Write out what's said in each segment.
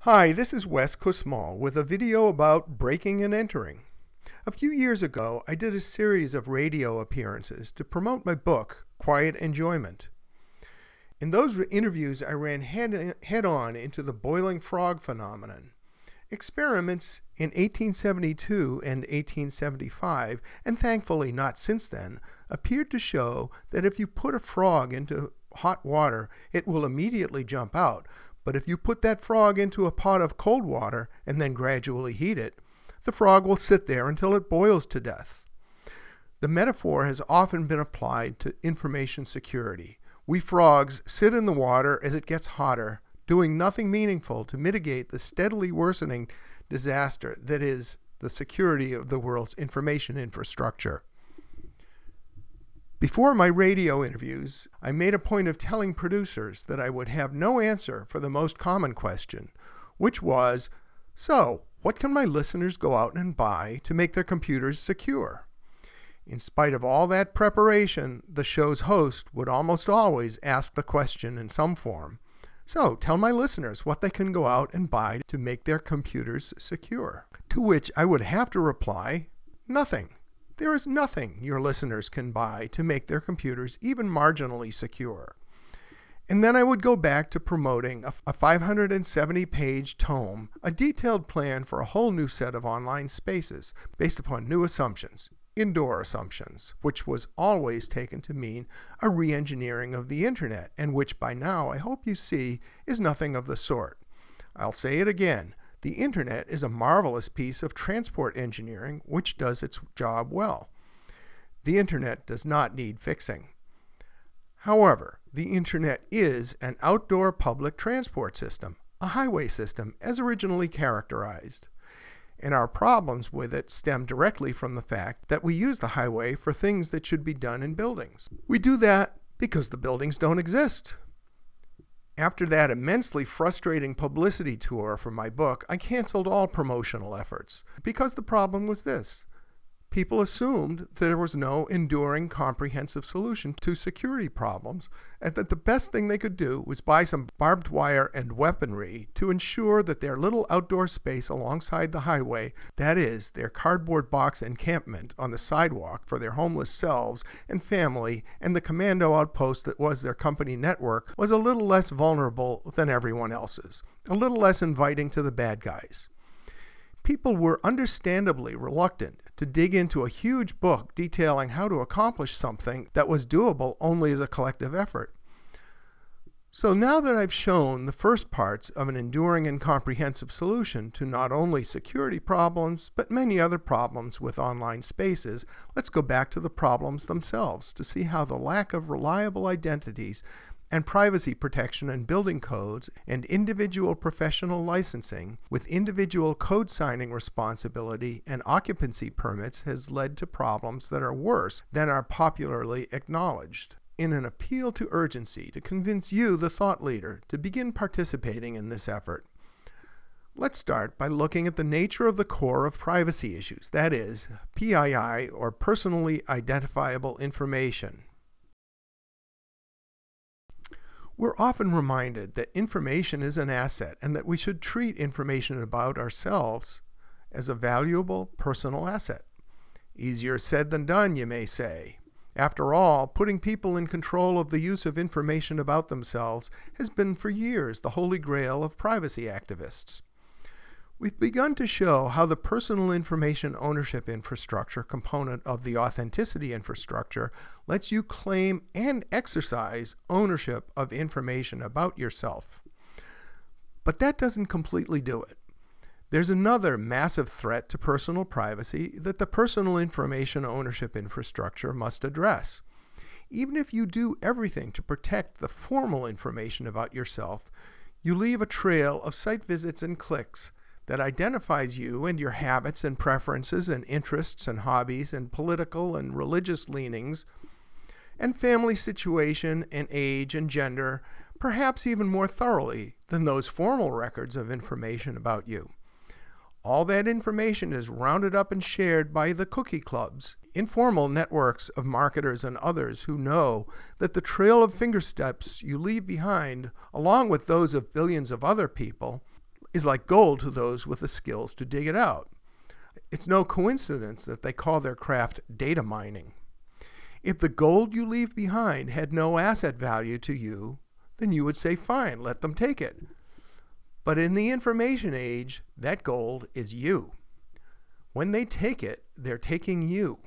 Hi, this is Wes Kusmal with a video about breaking and entering. A few years ago, I did a series of radio appearances to promote my book, Quiet Enjoyment. In those interviews, I ran head-on into the boiling frog phenomenon. Experiments in 1872 and 1875, and thankfully not since then, appeared to show that if you put a frog into hot water, it will immediately jump out. But if you put that frog into a pot of cold water and then gradually heat it, the frog will sit there until it boils to death. The metaphor has often been applied to information security. We frogs sit in the water as it gets hotter, doing nothing meaningful to mitigate the steadily worsening disaster that is the security of the world's information infrastructure. Before my radio interviews, I made a point of telling producers that I would have no answer for the most common question, which was, so, what can my listeners go out and buy to make their computers secure? In spite of all that preparation, the show's host would almost always ask the question in some form. So, tell my listeners what they can go out and buy to make their computers secure. To which I would have to reply, nothing. There is nothing your listeners can buy to make their computers even marginally secure. And then I would go back to promoting a 570-page tome, a detailed plan for a whole new set of online spaces based upon new assumptions, indoor assumptions, which was always taken to mean a re-engineering of the internet, and which by now I hope you see is nothing of the sort. I'll say it again. The internet is a marvelous piece of transport engineering which does its job well. The internet does not need fixing. However, the internet is an outdoor public transport system, a highway system as originally characterized. And our problems with it stem directly from the fact that we use the highway for things that should be done in buildings. We do that because the buildings don't exist. After that immensely frustrating publicity tour for my book, I canceled all promotional efforts because the problem was this. People assumed there was no enduring, comprehensive solution to security problems, and that the best thing they could do was buy some barbed wire and weaponry to ensure that their little outdoor space alongside the highway, that is, their cardboard box encampment on the sidewalk for their homeless selves and family, and the commando outpost that was their company network, was a little less vulnerable than everyone else's, a little less inviting to the bad guys. People were understandably reluctant to dig into a huge book detailing how to accomplish something that was doable only as a collective effort. So now that I've shown the first parts of an enduring and comprehensive solution to not only security problems, but many other problems with online spaces, let's go back to the problems themselves to see how the lack of reliable identities and privacy protection and building codes and individual professional licensing with individual code signing responsibility and occupancy permits has led to problems that are worse than are popularly acknowledged. In an appeal to urgency to convince you, the thought leader, to begin participating in this effort, let's start by looking at the nature of the core of privacy issues, that is, PII, or personally identifiable information. We're often reminded that information is an asset and that we should treat information about ourselves as a valuable personal asset. Easier said than done, you may say. After all, putting people in control of the use of information about themselves has been for years the holy grail of privacy activists. We've begun to show how the personal information ownership infrastructure component of the authenticity infrastructure lets you claim and exercise ownership of information about yourself. But that doesn't completely do it. There's another massive threat to personal privacy that the personal information ownership infrastructure must address. Even if you do everything to protect the formal information about yourself, you leave a trail of site visits and clicks that identifies you and your habits and preferences and interests and hobbies and political and religious leanings and family situation and age and gender, perhaps even more thoroughly than those formal records of information about you. All that information is rounded up and shared by the cookie clubs, informal networks of marketers and others who know that the trail of finger steps you leave behind, along with those of billions of other people, is like gold to those with the skills to dig it out. It's no coincidence that they call their craft data mining. If the gold you leave behind had no asset value to you, then you would say, fine, let them take it. But in the information age, that gold is you. When they take it, they're taking you.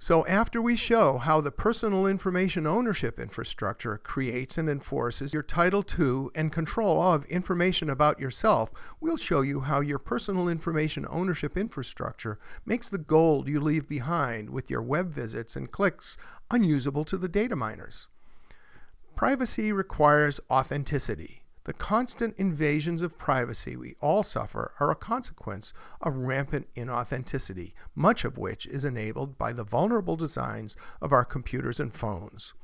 So after we show how the personal information ownership infrastructure creates and enforces your title to and control of information about yourself, we'll show you how your personal information ownership infrastructure makes the gold you leave behind with your web visits and clicks unusable to the data miners. Privacy requires authenticity. The constant invasions of privacy we all suffer are a consequence of rampant inauthenticity, much of which is enabled by the vulnerable designs of our computers and phones.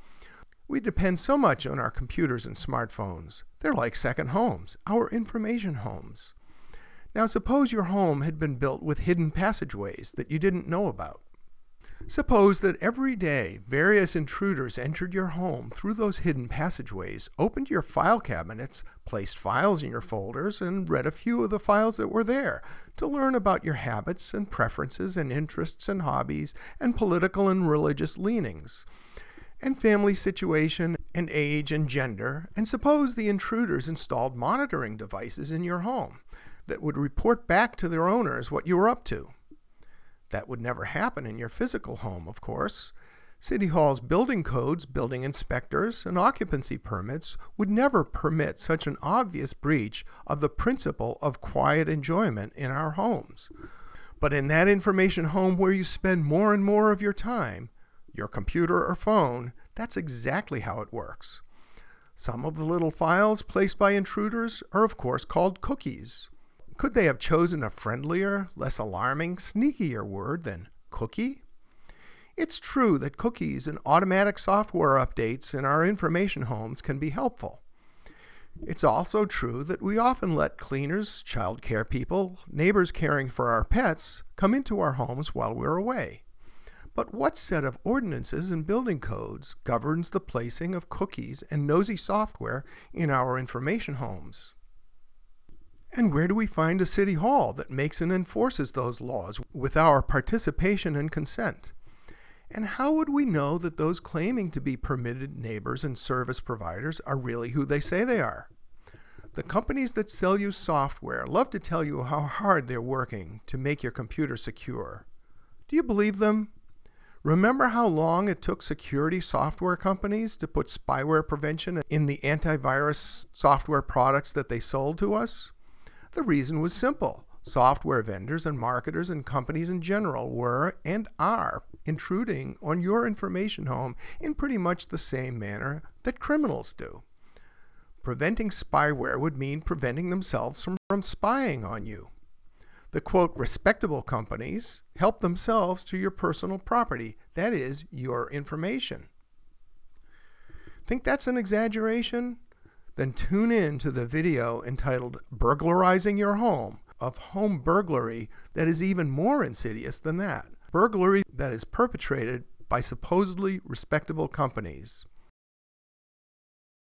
We depend so much on our computers and smartphones. They're like second homes, our information homes. Now suppose your home had been built with hidden passageways that you didn't know about. Suppose that every day various intruders entered your home through those hidden passageways, opened your file cabinets, placed files in your folders, and read a few of the files that were there to learn about your habits and preferences and interests and hobbies and political and religious leanings, and family situation and age and gender. And suppose the intruders installed monitoring devices in your home that would report back to their owners what you were up to. That would never happen in your physical home, of course. City Hall's building codes, building inspectors, and occupancy permits would never permit such an obvious breach of the principle of quiet enjoyment in our homes. But in that information home where you spend more and more of your time, your computer or phone, that's exactly how it works. Some of the little files placed by intruders are, of course, called cookies. Could they have chosen a friendlier, less alarming, sneakier word than cookie? It's true that cookies and automatic software updates in our information homes can be helpful. It's also true that we often let cleaners, child care people, neighbors caring for our pets come into our homes while we're away. But what set of ordinances and building codes governs the placing of cookies and nosy software in our information homes? And where do we find a city hall that makes and enforces those laws with our participation and consent? And how would we know that those claiming to be permitted neighbors and service providers are really who they say they are? The companies that sell you software love to tell you how hard they're working to make your computer secure. Do you believe them? Remember how long it took security software companies to put spyware prevention in the antivirus software products that they sold to us? The reason was simple. Software vendors and marketers and companies in general were and are intruding on your information home in pretty much the same manner that criminals do. Preventing spyware would mean preventing themselves from spying on you. The quote, respectable companies help themselves to your personal property, that is, your information. Think that's an exaggeration? Then tune in to the video entitled Burglarizing Your Home of home burglary that is even more insidious than that. Burglary that is perpetrated by supposedly respectable companies.